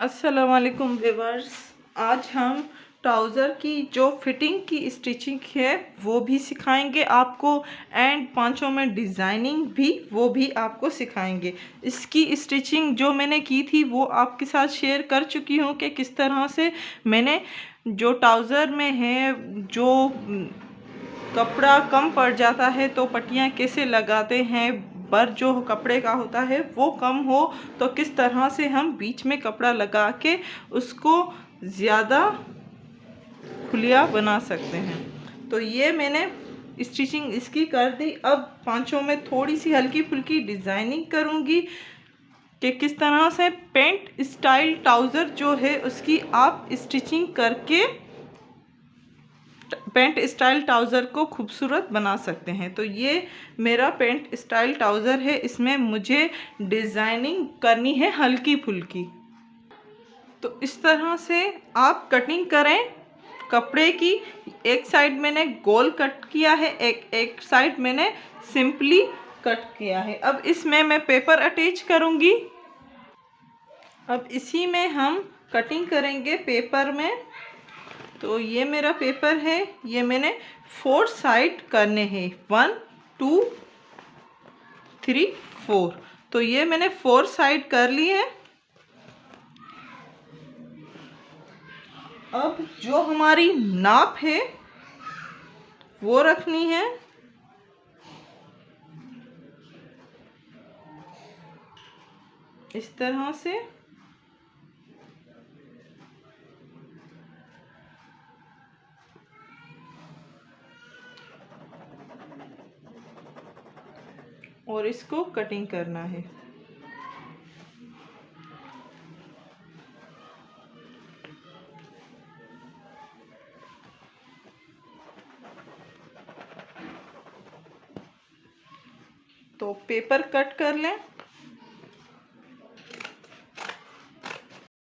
अस्सलाम वालेकुम व्यूअर्स। आज हम ट्राउज़र की जो फिटिंग की स्टिचिंग है वो भी सिखाएंगे आपको, एंड पांचों में डिज़ाइनिंग भी वो भी आपको सिखाएंगे। इसकी स्टिचिंग जो मैंने की थी वो आपके साथ शेयर कर चुकी हूँ कि किस तरह से मैंने जो ट्राउज़र में है जो कपड़ा कम पड़ जाता है तो पट्टियाँ कैसे लगाते हैं, बर जो कपड़े का होता है वो कम हो तो किस तरह से हम बीच में कपड़ा लगा के उसको ज़्यादा खुलिया बना सकते हैं। तो ये मैंने स्टिचिंग इसकी कर दी। अब पांचों में थोड़ी सी हल्की फुल्की डिज़ाइनिंग करूँगी कि किस तरह से पेंट स्टाइल ट्राउज़र जो है उसकी आप स्टिचिंग करके पेंट स्टाइल ट्राउज़र को खूबसूरत बना सकते हैं। तो ये मेरा पेंट स्टाइल ट्राउज़र है, इसमें मुझे डिज़ाइनिंग करनी है हल्की फुल्की। तो इस तरह से आप कटिंग करें कपड़े की। एक साइड मैंने गोल कट किया है, एक साइड मैंने सिंपली कट किया है। अब इसमें मैं पेपर अटैच करूँगी। अब इसी में हम कटिंग करेंगे पेपर में। तो ये मेरा पेपर है, ये मैंने 4 साइड करने हैं, 1 2 3 4। तो ये मैंने 4 साइड कर लिए हैं। अब जो हमारी नाप है वो रखनी है। इस तरह से और इसको कटिंग करना है। तो पेपर कट कर लें।